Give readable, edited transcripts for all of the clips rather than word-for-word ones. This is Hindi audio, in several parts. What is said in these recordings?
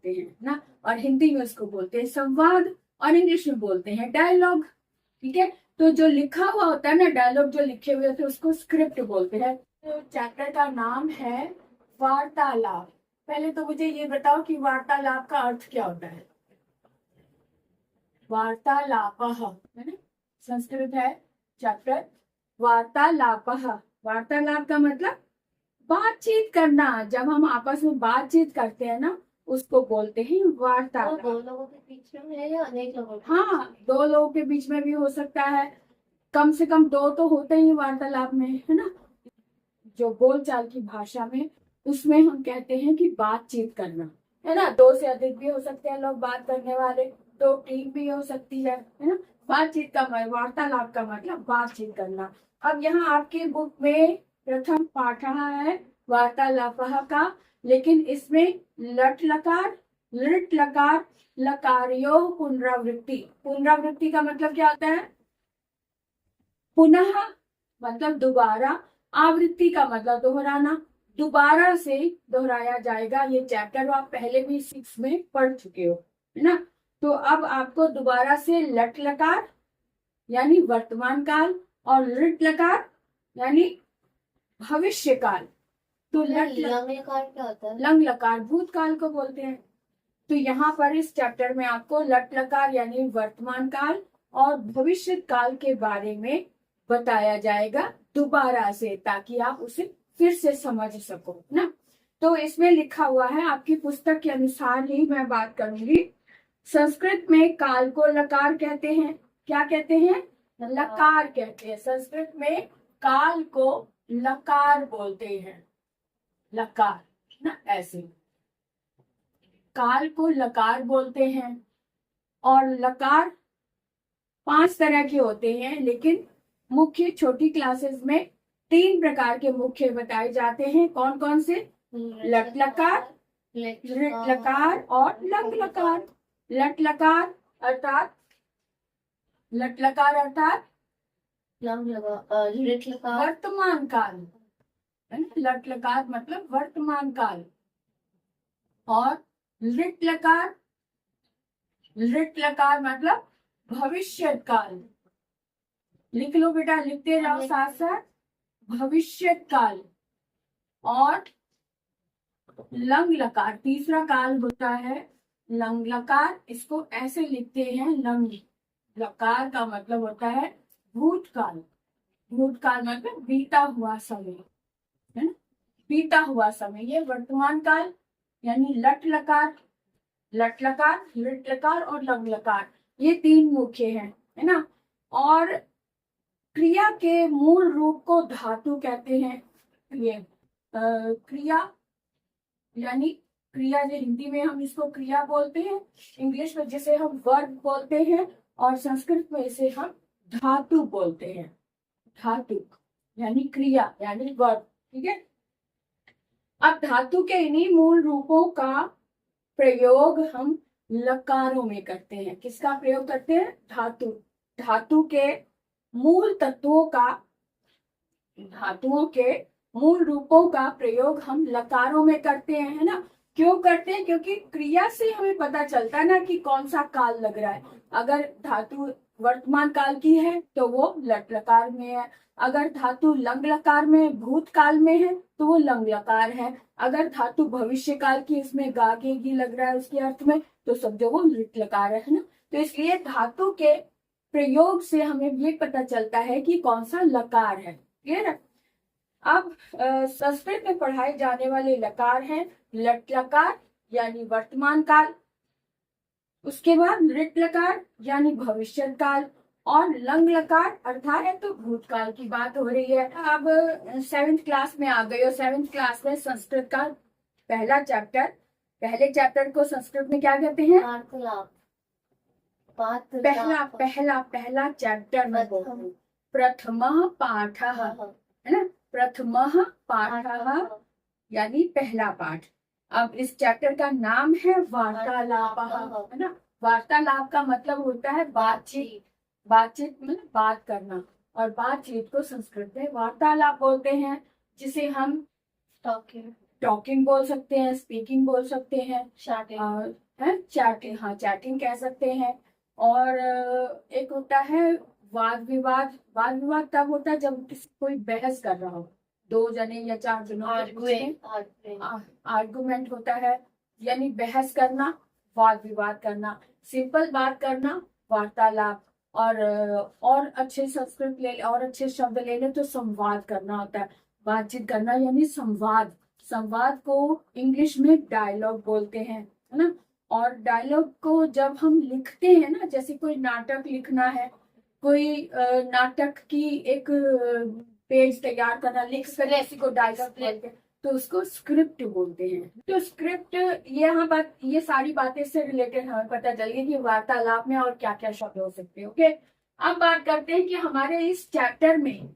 बोलते हैं ना, और हिंदी में उसको बोलते हैं संवाद, और इंग्लिश में बोलते हैं डायलॉग। ठीक है, तो जो लिखा हुआ होता है ना, डायलॉग जो लिखे हुए होते हैं उसको स्क्रिप्ट बोलते हैं। तो चैप्टर का नाम है वार्तालाप। पहले तो मुझे ये बताओ कि वार्तालाप का अर्थ क्या होता है। वार्तालापः है ना, संस्कृत है चैप्टर वार्तालापः। वार्तालाप का मतलब बातचीत करना। जब हम आपस में बातचीत करते हैं ना, उसको बोलते हैं वार्तालाप। दो लोगों के बीच में है या अनेक लोगों के? हाँ, दो लोगों के बीच में भी हो सकता है, कम से कम दो तो होते ही वार्तालाप में, है ना। जो बोलचाल की भाषा में, उसमें हम कहते हैं कि बातचीत करना, है ना। दो से अधिक भी हो सकते हैं लोग बात करने वाले, दो टीम भी हो सकती है ना। बातचीत का वार्तालाप का मतलब बातचीत करना। अब यहाँ आपके बुक में प्रथम पाठ है वार्तालापः का, लेकिन इसमें लट लकार, लृट लकार, लकार्योः पुनरावृत्ति। पुनरावृत्ति का मतलब क्या होता है? पुनः मतलब दोबारा, आवृत्ति का मतलब दोहराना, दोबारा से दोहराया जाएगा। ये चैप्टर आप पहले भी 6 में पढ़ चुके हो, है ना। तो अब आपको दोबारा से लट लकार यानी वर्तमान काल, और लृट लकार यानी भविष्य काल। तो लंग लकार क्या होता है? लंग लकार भूतकाल को बोलते हैं। तो यहाँ पर इस चैप्टर में आपको लट लकार यानी वर्तमान काल और भविष्य काल के बारे में बताया जाएगा दोबारा से, ताकि आप उसे फिर से समझ सको ना। तो इसमें लिखा हुआ है, आपकी पुस्तक के अनुसार ही मैं बात करूंगी। संस्कृत में काल को लकार कहते हैं। क्या कहते हैं? लकार कहते हैं। संस्कृत में काल को लकार बोलते हैं, लकार ना, ऐसे काल को लकार बोलते हैं। और लकार 5 तरह के होते हैं, लेकिन मुख्य छोटी क्लासेस में 3 प्रकार के मुख्य बताए जाते हैं। कौन कौन से? लट लकार, लृट लकार और लंग लकार। लट लकार अर्थात लट लकार अर्थात लृट लकार वर्तमान काल, है ना। लट लकार मतलब वर्तमान काल। और लृट लकार, लृट लकार मतलब भविष्य काल। लिख लो बेटा, लिखते जाओ साथ साथ, भविष्य काल। और लंग लकार तीसरा काल होता है लंग लकार। इसको ऐसे लिखते हैं, लंग लकार का मतलब होता है भूतकाल। भूतकाल मतलब बीता हुआ समय, है ना, बीता हुआ समय। ये वर्तमान काल यानी लट लकार, लट लकार, लृट लकार और लंग लकार, ये 3 मुख्य हैं, है ना। और क्रिया के मूल रूप को धातु कहते हैं। ये क्रिया यानी क्रिया, जो हिंदी में हम इसको क्रिया बोलते हैं, इंग्लिश में जिसे हम वर्ब बोलते हैं, और संस्कृत में इसे हम धातु बोलते हैं। धातु यानी क्रिया यानी वर्ब, ठीक है। अब धातु के इन्हीं मूल रूपों का प्रयोग हम लकारों में करते हैं। किसका प्रयोग करते हैं? धातु। धातु के मूल तत्वों का, धातुओं के मूल रूपों का प्रयोग हम लकारों में करते हैं, है ना। क्यों करते हैं? क्योंकि क्रिया से हमें पता चलता है ना कि कौन सा काल लग रहा है। अगर धातु वर्तमान काल की है तो वो लट लकार में है, अगर धातु लंग लकार में भूतकाल में है तो वो लंग लकार है, अगर धातु भविष्य काल की इसमें गा के गी लग रहा है उसके अर्थ में तो समझो वो लृट लकार है ना। तो इसलिए धातु के प्रयोग से हमें ये पता चलता है कि कौन सा लकार है। क्लियर है? अब संस्कृत में पढ़ाए जाने वाले लकार हैं लट लकार यानी वर्तमान काल, उसके बाद लृट लकार यानी भविष्य काल, और लंग लकार अर्थात तो भूतकाल की बात हो रही है। अब 7th क्लास में आ गए हो। 7th क्लास में संस्कृत का पहला चैप्टर, पहले चैप्टर को संस्कृत में क्या कहते हैं? पहला पहला पहला चैप्टर में प्रथमः पाठः, है ना। प्रथमः पाठः यानी पहला पाठ। अब इस चैप्टर का नाम है वार्तालापः, है ना। वार्तालाप का मतलब होता है बातचीत। बातचीत मतलब बात करना, और बातचीत को संस्कृत में वार्तालाप बोलते हैं, जिसे हम टॉकिंग बोल सकते हैं, स्पीकिंग बोल सकते हैं, शार्टिंग। चैटिंग, हाँ चैटिंग कह सकते हैं। और एक होता है वाद विवाद। वाद विवाद तब होता है जब कोई बहस कर रहा हो, 2 जने या 4 जनों के बीच में आर्गुमेंट होता है, यानी बहस करना, वाद विवाद करना, सिंपल बात करना, वार्तालाप। और अच्छे संस्कृत ले और अच्छे शब्द ले ले तो संवाद करना होता है, बातचीत करना यानी संवाद। संवाद को इंग्लिश में डायलॉग बोलते हैं, है ना। और डायलॉग को जब हम लिखते हैं ना, जैसे कोई नाटक लिखना है, कोई नाटक की एक पेज तैयार करना, लिख कर किसी को डायलॉग बोलते हैं तो उसको स्क्रिप्ट बोलते हैं। तो स्क्रिप्ट, ये सारी बातें से रिलेटेड हमें पता चल गई कि वार्तालाप में और क्या क्या शब्द हो सकते हैं। ओके, अब बात करते हैं कि हमारे इस चैप्टर में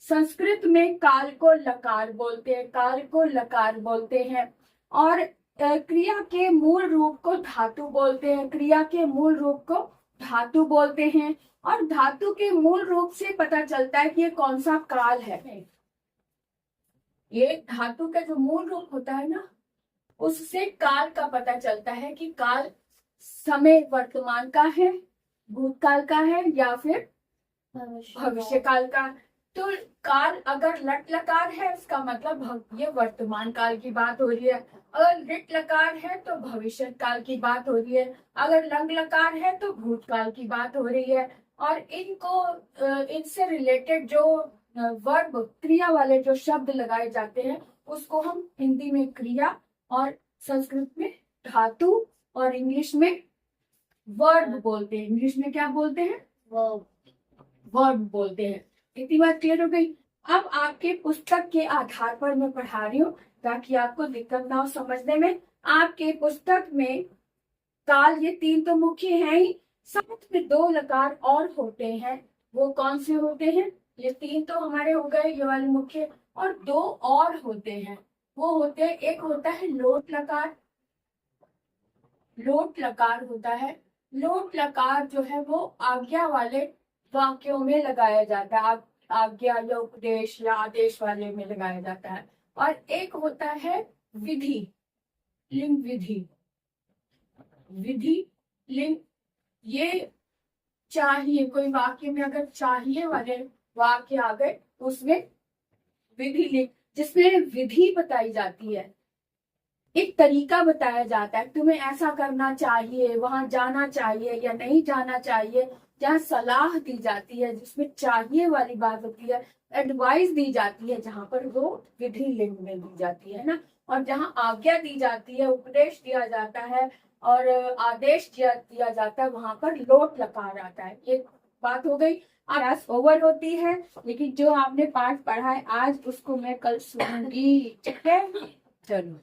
संस्कृत में काल को लकार बोलते हैं, काल को लकार बोलते हैं। और क्रिया के मूल रूप को धातु बोलते हैं, क्रिया के मूल रूप को धातु बोलते हैं। और धातु के मूल रूप से पता चलता है कि ये कौन सा काल है। ये धातु का जो मूल रूप होता है ना, उससे काल का पता चलता है कि काल समय वर्तमान का है, भूतकाल का है या फिर भविष्य काल का। तो काल अगर लट लकार है उसका मतलब ये वर्तमान काल की बात हो रही है, अगर लिट लकार है तो भविष्य काल की बात हो रही है, अगर लंग लकार है तो भूतकाल की बात हो रही है। और इनसे रिलेटेड जो वर्ब, क्रिया वाले जो शब्द लगाए जाते हैं उसको हम हिंदी में क्रिया और संस्कृत में धातु और इंग्लिश में वर्ब बोलते हैं। इंग्लिश में क्या बोलते हैं? वर्ब बोलते हैं। इतनी बात क्लियर हो गई। अब आपके पुस्तक के आधार पर मैं पढ़ा रही हूँ ताकि आपको दिक्कत ना हो समझने में। आपके पुस्तक में काल, ये 3 तो मुख्य हैं ही, साथ में 2 लकार और होते हैं। वो कौन से होते हैं? ये 3 तो हमारे हो गए, ये वाले मुख्य, और 2 और होते हैं। वो होते हैं, एक होता है लोट लकार। लोट लकार होता है। लोट लकार जो है वो आज्ञा वाले वाक्यों में लगाया जाता है, आज्ञा या उपदेश या आदेश वाले में लगाया जाता है। और एक होता है विधि, लिंग विधि। विधि लिंग, ये चाहिए, कोई वाक्य में अगर चाहिए वाले वाक्य आ गए उसमें विधि लिंग, जिसमें विधि बताई जाती है, एक तरीका बताया जाता है, तुम्हें ऐसा करना चाहिए, वहां जाना चाहिए या नहीं जाना चाहिए। जहाँ सलाह दी जाती है, जिसमें चाहिए वाली बात होती है, एडवाइस दी जाती है, जहाँ पर वो विधि लिंग में दी जाती है ना। और जहाँ आज्ञा दी जाती है, उपदेश दिया जाता है और आदेश दिया जाता है, वहां पर लोट लकार आता है। ये बात हो गई। क्लास ओवर होती है, लेकिन जो आपने पाठ पढ़ा है आज उसको मैं कल सुनूंगी। ठीक है, चलो।